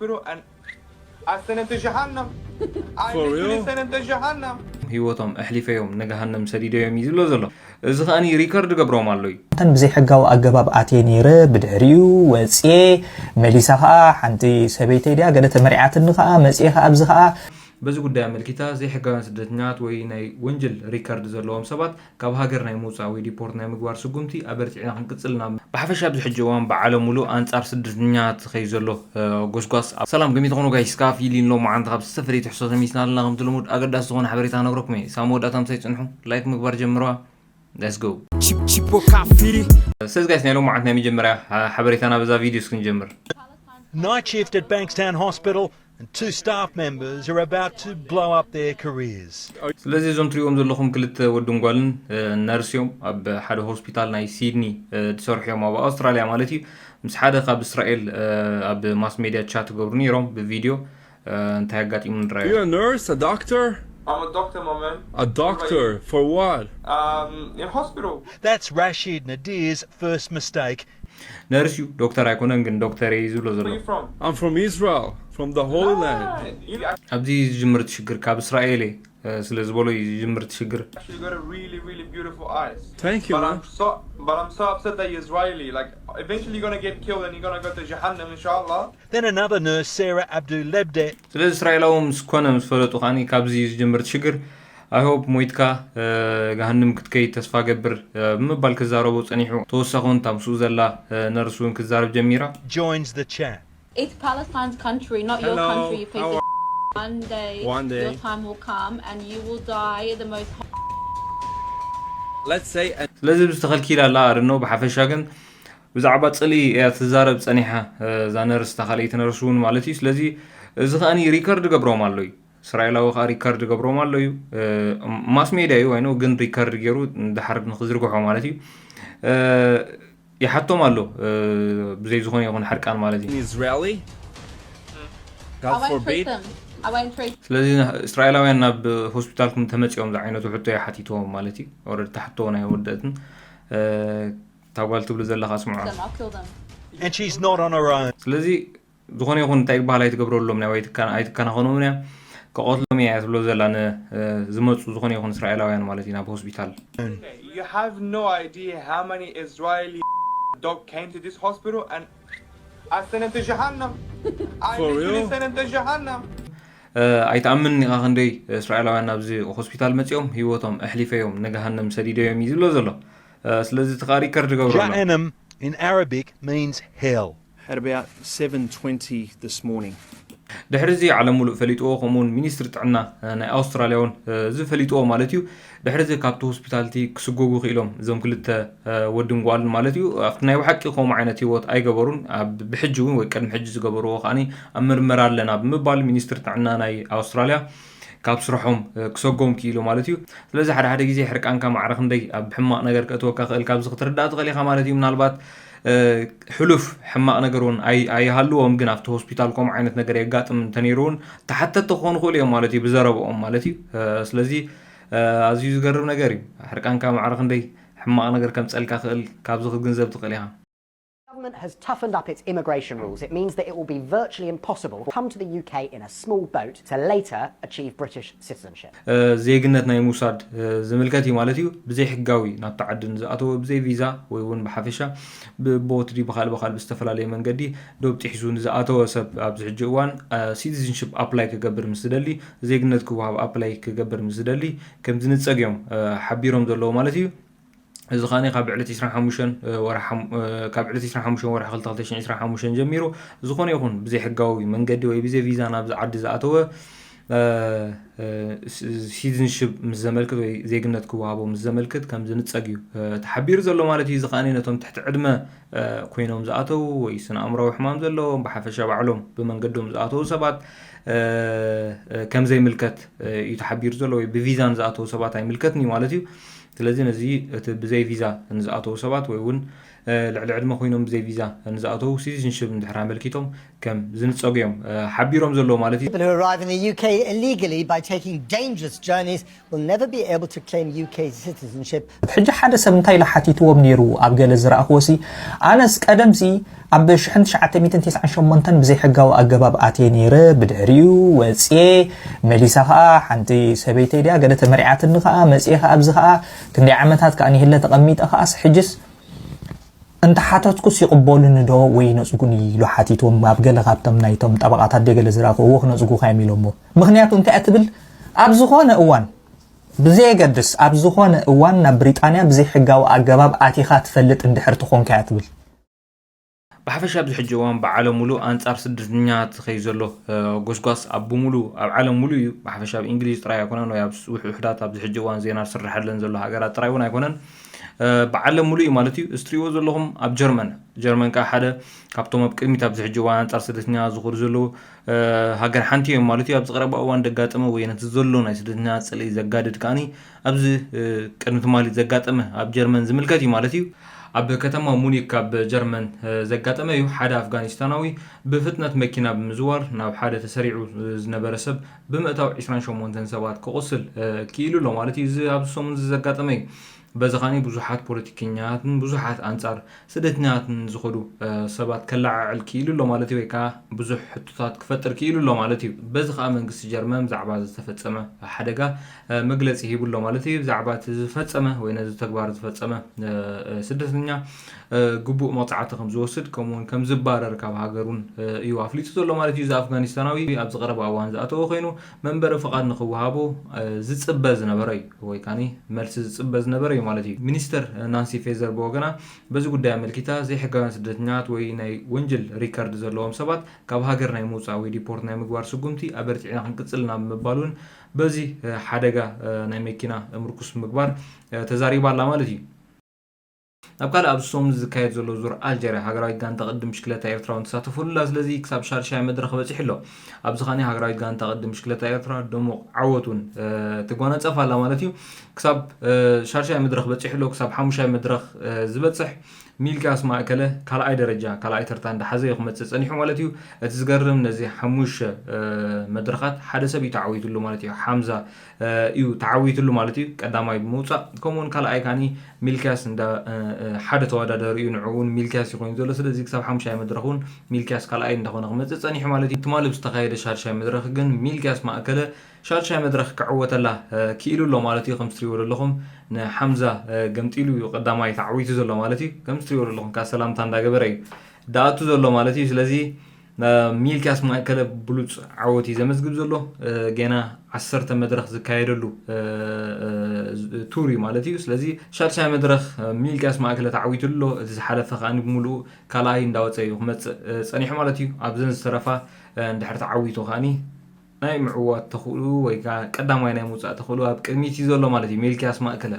and I sent him to Jahannam. I For literally real? sent him to Jahannam. ህይወቶም ኣሕሊፈዮም ንገሃነም ሰዲደዮም እዩ ዝብሎ ዘሎ እዚ ኸኣኒ ሪከርድ ገብሮም ኣሎ እዩ እንተን ብዘይ ሕጋዊ ኣገባብ ኣትየ ነይረ ብድሕሪኡ ወፅየ መሊሳ ከዓ ሓንቲ ሰበይተይ ድያ ገለ ተመሪዓትኒ ከዓ መፅየ ከዓ ኣብዚ ከዓ በዚ ጉዳይ ኣመልኪታ ዘይሕጋውያን ስደተኛት ወይ ናይ ወንጀል ሪከርድ ዘለዎም ሰባት ካብ ሃገር ናይ ምውፃእ ወይ ዲፖርት ናይ ምግባር ስጉምቲ ኣበርቲዕና ክንቅፅልና ብሓፈሻ ኣብዚ ሕጂ እዋን ብዓለም ሙሉእ ኣንጻር ስደተኛት ኸይ ዘሎ ጎስጓስ ሰላም ገሚ ትኾኑ ጋይስ ካፍ ኢሊን ሎ መዓንቲ ካብ ዝተፈለየ ትሕሶ ሰሚስና ኣለና ከምቲ ልሙድ ኣገዳሲ ዝኾነ ሓበሬታ ነግረኩም እየ ሳሙ ወዳእታ ምሳይ ፅንሑ ላይክ ምግባር ጀምረዋ ሌትስ ጎ ሰዝ ጋይስ ናይ ሎ መዓንቲ ናይ መጀመርያ ሓበሬታና በዛ ቪድዮ እስክንጀምር Night shift at Bankstown Hospital and two staff members are about to blow up their careers. ስለዚህ ዞም ትሪኦም ዘለኹም ክልተ ወድን ጓልን ነርስዮም ኣብ ሓደ ሆስፒታል ናይ ሲድኒ ተሰርሑ እዮም ኣብ ኣውስትራልያ ማለት እዩ ምስ ሓደ ካብ እስራኤል ኣብ ማስ ሜድያ ቻት ገብሩ ነይሮም ብቪድዮ እንታይ ኣጋጢሙ ንራዩ You're a nurse, a doctor? I'm a doctor, my man. A doctor? For what? In hospital. That's Rashid Nadir's first mistake. ነርስ እዩ ዶክተር ኣይኮነን ግን ዶክተር እዩ ዝብሎ ዘሎ Where are you from? I'm from Israel, from the Holy Land. ኣብዚ ዝጅምር ትሽግር ካብ እስራኤል ስለ ዝበሎ እዩ ዝጅምር ትሽግር Actually got a really beautiful eyes. Thank you, But man. I'm so upset that you're Israeli. Like, eventually you're gonna get killed and you're gonna go to Jahannam, inshallah. Then another nurse, Sarah Abdul Lebde, ስለዚ እስራኤላዊ ምስ ኮነ ምስ ፈለጡ ኸኒ ካብዚ ዝጅምር ትሽግር ኣይሆፕ ሞይትካ ገሃንም ክትከይድ ተስፋ ገብር ብምባል ክዛረቡ ፀኒሑ ተወሳኺ እውን ታምስኡ ዘላ ነርስ እውን ክዛረብ ጀሚራ joins the chat. It's Palestine's country, not your Hello, country. You piece how of One day, One day. your time will come and you will die the most Let's say ስለዚ ብዝተኸልኪላ ኣላ ኣድኖ ብሓፈሻ ግን ብዛዕባ ፅሊ እያ ትዛረብ ፀኒሓ እዛ ነርስ ተኻልይቲ ነርስ እውን ማለት እዩ ስለዚ እዚ ኸኣኒ ሪከርድ ገብሮም ኣሎ እዩ እስራኤላዊ ከዓ ሪከርድ ገብሮም ኣሎ እዩ ማስ ሜድያ እዩ ይኖ ግን ሪከርድ ገይሩ ድሓር ንክዝርግሖ ማለት እዩ ይሓቶም ኣሎ ብዘይ ዝኾነ ይኹን ሓርቃን ማለት እዩ Israeli? I God won't treat forbid. them. I won't treat ስለዚ እስራኤላውያን ናብ ሆስፒታልኩም ተመፂኦም ዛ ዓይነቱ ሕቶ ሓቲትዎም ማለት እዩ ኦረዲ ተሕቶ ናይ ወደእትን ታጓል ትብሉ ዘለኻ ስምዖ them. I'll kill them. And she's not on her own. ስለዚ ዝኾነ ይኹን እንታይ ባህል ኣይትገብረሎም ናይ ኣይትከናኸኖም እያ ከቆትሎም እያ ትብሎ ዘላ ዝመፁ ዝኾነ ይኹን እስራኤላውያን ማለት እዩ ናብ ሆስፒታል You have no idea how many Israeli dog came to this hospital and I sent him to Jahannam. I For literally real? sent him to Jahannam. ኣይተኣምን ኢኻ ክንደይ እስራኤላውያን ናብዚ ሆስፒታል መፂኦም ሂወቶም ኣሕሊፈዮም ንገሃነም ሰዲደዮም እዩ ዝብሎ ዘሎ ስለዚ እቲ ኸ ሪከርድ ገብሮ ኣሎ Jahannam in Arabic means hell. At about 7:20 this morning. ድሕሪ እዚ ዓለም ሙሉእ ፈሊጥዎ ከምኡውን ሚኒስትሪ ጥዕና ናይ ኣውስትራልያ እውን ዝፈሊጥዎ ማለት እዩ ድሕሪ እዚ ካብቲ ሆስፒታልቲ ክስጎጉ ክኢሎም እዞም ክልተ ወድን ጓልን ማለት እዩ ኣብቲ ናይ ባሓቂ ከምኡ ዓይነት ሂወት ኣይገበሩን ብሕጂ እውን ወይ ቀድሚ ሕጂ ዝገበርዎ ከዓኒ ኣብ ምርመራ ኣለና ብምባል ሚኒስትሪ ጥዕና ናይ ኣውስትራልያ ካብ ስርሖም ክሰጎም ክኢሉ ማለት እዩ ስለዚ ሓደ ሓደ ግዜ ሕርቃንካ ማዕረ ክንደይ ኣብ ሕማቕ ነገር ከእትወካ ክእል ካብዚ ክትርዳእ ትኽእል ኢኻ ማለት እዩ ምናልባት ሕሉፍ ሕማቕ ነገር እውን ኣይሃልዎም ግን ኣብቲ ሆስፒታል ከምኡ ዓይነት ነገር የጋጥም እንተነይሩ እውን ተሓተቲ ክኾኑ ክእሉ እዮም ማለት እዩ ብዘረብኦም ማለት እዩ ስለዚ ኣዝዩ ዝገርም ነገር እዩ ሕርቃንካ ማዕረ ክንደይ ሕማቕ ነገር ከም ፀልካ ክእል ካብዚ ክትግንዘብ ትኽእል ኢኻ The government has toughened up its immigration rules. It means that it will be virtually impossible to come to the UK in a small boat to later achieve British citizenship. ዜግነት ናይ ሙሳድ ዝምልከት እዩ ማለት እዩ ብዘይ ሕጋዊ ናብ ተዓድን ዝኣተወ ብዘይ ቪዛ ወይ እውን ብሓፈሻ ብቦትዲ ብኻል ብዝተፈላለየ መንገዲ ዶብ ጢሒሱ ንዝኣተወ ሰብ ኣብዚ ሕጂ እዋን ሲቲዝንሽፕ ኣፕላይ ክገብር ምስ ዝደሊ ዜግነት ክወሃብ ኣፕላይ ክገብር ምስ ዝደሊ ከም ዝንፀግ እዮም ሓቢሮም ዘለዎ ማለት እዩ እዚ ኸኣኒ ካብ ዕለት 25 ወርሒ 2025 ጀሚሩ ዝኾነ ይኹን ብዘይ ሕጋዊ መንገዲ ወይ ብዘይ ቪዛ ናብ ዓዲ ዝኣተወ ሲቲዝንሽፕ ምስ ዘመልክት ወይ ዜግነት ክወሃቦ ምስ ዘመልክት ከም ዝንፀግ እዩ ተሓቢሩ ዘሎ ማለት እዩ እዚ ኸኣኒ ነቶም ትሕቲ ዕድመ ኮይኖም ዝኣተዉ ወይ ስነ ኣእምራዊ ሕማም ዘለዎም ብሓፈሻ ባዕሎም ብመንገዶም ዝኣተዉ ሰባት ከም ዘይምልከት እዩ ተሓቢሩ ዘሎ ወይ ብቪዛን ዝኣተዉ ሰባት ኣይምልከትኒ ማለት እዩ ስለዚ ነዚ እቲ ብዘይ ቪዛ ንዝኣተዉ ሰባት ወይ እውን ልዕሊ ዕድመ ኮይኖም ብዘይ ቪዛ ንዝኣተው ሲቲዝንሽፕ እንድሕር ኣመልኪቶም ከም ዝንፀጉ እዮም ሓቢሮም ዘለዎ ማለት እዩ People who arrive in the UK illegally by taking dangerous journeys will never be able to claim UK citizenship. ሕጂ ሓደ ሰብ እንታይ ለሓቲትዎም ነይሩ ኣብ ገለ ዝረኣኽዎሲ ኣነስ ቀደምሲ ኣብ 1998 ብዘይ ሕጋዊ ኣገባብ ኣትየ ነይረ ብድሕሪኡ ወፅየ መሊሳ ከዓ ሓንቲ ሰበይተይ ድያ ገለ ተመሪዓትኒ ከዓ መፅየ ከዓ ኣብዚ ከዓ ክንደይ ዓመታት ከዓ ንህለ ተቐሚጠ ከዓስ ሕጅስ እንተ ሓተትኩስ ይቕበሉኒ ዶ ወይ ነፅጉኒ ኢሉ ሓቲትዎም ኣብ ገለ ካብቶም ናይቶም ጠበቃታት ደገለ ዝረኣኽዎ ክነፅጉኻ እዮም ኢሎሞ ምክንያቱ እንታይ እትብል ኣብ ዝኾነ እዋን ብዘየገድስ ኣብ ዝኾነ እዋን ናብ ብሪጣንያ ብዘይ ሕጋዊ ኣገባብ ኣቲኻ ትፈልጥ እንድሕር ትኾንካ እያ ትብል ብሓፈሻ ኣብዚ ሕጂ እዋን ብዓለም ሙሉእ ኣንጻር ስደተኛታት ዝኸይ ዘሎ ጎስጓስ ኣብ ሙሉእ ኣብ ዓለም ሙሉእ እዩ ብሓፈሻ ኣብ እንግሊዝ ጥራይ ኣይኮነን ወይ ኣብ ውሕዳት ኣብዚ ሕጂ እዋን ዜና ዝስራሓለን ዘሎ ሃገራት ጥራይ እውን ኣይኮነን ብዓለም ሙሉእ እዩ ማለት እዩ እስትሪእዎ ዘለኹም ኣብ ጀርመን ከዓ ሓደ ካብቶም ኣብ ቅድሚት ኣብዚ ሕጂ እዋን ኣንጻር ስደተኛታት ዝኸዱ ዘለዉ ሃገር ሓንቲ እዮም ማለት እዩ ኣብ ዝቐረባ እዋን ደጋጠመ ወይ ነቲ ዘሎ ናይ ስደተኛታት ፅልኢ ዘጋድድ ከዓኒ ኣብዚ ቅድሚ ትማሊ ዘጋጠመ ኣብ ጀርመን ዝምልከት እዩ ማለት እዩ ኣብ ከተማ ሙኒክ ኣብ ጀርመን ዘጋጠመ እዩ ሓደ ኣፍጋኒስታናዊ ብፍጥነት መኪና ብምዝዋር ናብ ሓደ ተሰሪዑ ዝነበረ ሰብ ብምእታው 28 ሰባት ክቆስል ክኢሉ ኣሎ ማለት እዩ እዚ ኣብ ሰሙን ዘጋጠመ እዩ በዚ ኸኒ ብዙሓት ፖለቲከኛትን ብዙሓት ኣንጻር ስደተኛትን ዝኸዱ ሰባት ከላዓዕል ክኢሉ ኣሎ ማለት እዩ ወይ ከዓ ብዙሕ ሕቶታት ክፈጥር ክኢሉ ኣሎ ማለት እዩ በዚ ከዓ መንግስቲ ጀርመን ብዛዕባ ዝተፈፀመ ሓደጋ መግለፂ ሂቡ ኣሎ ማለት እዩ ብዛዕባ እቲ ዝፈፀመ ወይ ነዚ ተግባር ዝፈፀመ ስደተኛ ግቡእ መቕፃዕቲ ከም ዝወስድ ከምኡውን ከም ዝባረር ካብ ሃገሩን እዩ ኣፍሊጡ ዘሎ ማለት እዩ እዚ ኣፍጋኒስታናዊ ኣብ ዝቐረበ እዋን ዝኣተወ ኮይኑ መንበሪ ፍቓድ ንኽወሃቦ ዝፅበ ዝነበረ እዩ ወይ ካኒ መልሲ ዝፅበ ዝነበረ እዩ ማለት እዩ ሚኒስተር ናንሲ ፌዘር ብወገና በዚ ጉዳይ ኣመልኪታ ዘይሕጋውያን ስደተኛታት ወይ ናይ ወንጀል ሪከርድ ዘለዎም ሰባት ካብ ሃገር ናይ ምውፃእ ወይ ዲፖርት ናይ ምግባር ስጉምቲ ኣበርቲዕና ክንቅፅልና ብምባሉን በዚ ሓደጋ ናይ መኪና ምርኩስ ምግባር ተዛሪባ ኣላ ማለት እዩ ኣብ ካልእ ኣብ ሶም ዝካየድ ዘሎ ዙር ኣልጀርያ ሃገራዊት ጋንታ ቅድም ሽክለታ ኤርትራውን ተሳተፈሉላ ስለዚ ክሳብ ሻርሻይ መድረኽ በፂሕ ኣሎ ኣብዚ ኸኒ ሃገራዊት ጋንታ ቅድም ሽክለታ ኤርትራ ድሙቕ ዓወቱን ትጎናፀፍ ኣላ ማለት እዩ ክሳብ ሻርሻይ መድረኽ በፂሕ ኣሎ ክሳብ 5 መድረኽ ዝበፅሕ ሚልኪያስ ማእከለ ካልኣይ ደረጃ ካልኣይ ተርታ እንዳሓዘ ክመፅእ ፀኒሑ ማለት እዩ እቲ ዝገርም ነዚ 5 መድረኻት ሓደ ሰብ እዩ ተዓዊቱሉ ማለት እዩ ሓምዛ እዩ ተዓዊቱሉ ማለት እዩ ቀዳማይ ብምውፃእ ከምኡውን ካልኣይ ካኒ ሚልኪያስ እንዳ ሓደ ተወዳዳሪ እዩ ንዕውን ሚልኪያስ ይኮይኑ ዘሎ ስለዚ ክሳብ 5 መድረኽ እውን ሚልኪያስ ካልኣይ እንዳኾነ ክመፅእ ፀኒሑ ማለት እዩ ትማሊ ብዝተኻየደ ሻርሻይ መድረኽ ግን ሚልኪያስ ማእከለ ሻርሻይ መድረኽ ክዕወተላ ክኢሉ ኣሎ ማለት እዩ ከም ትሪእዎ ዘለኹም ንሓምዛ ገምጢሉ እዩ ቀዳማይ ተዓዊቱ ዘሎ ማለት እዩ ከም ትሪእዎ ዘለኹም ካብ ሰላምታ እንዳገበረ እዩ ዳኣቱ ዘሎ ማለት እዩ ስለዚ ሚልኪያስ ማእከለ ብሉፅ ዓወት እዩ ዘመዝግብ ዘሎ ገና 10 መድረኽ ዝካየደሉ ቱር እዩ ማለት እዩ ስለዚ ሻርሻይ መድረኽ ሚልኪያስ ማእከለ ተዓዊቱ ኣሎ እቲ ዝሓለፈ ከዓኒ ብምሉእ ካልኣይ እንዳወፀ እዩ ክመፅእ ፀኒሑ ማለት እዩ ኣብዘን ዝተረፋ እንድሕር ተዓዊቱ ከዓኒ ናይ ምዕዋት ተኽእሉ ወይ ከዓ ቀዳማይ ናይ ምውፃእ ተኽእሉ ኣብ ቅድሚት እዩ ዘሎ ማለት እዩ ሚልኪያስ ማእከለ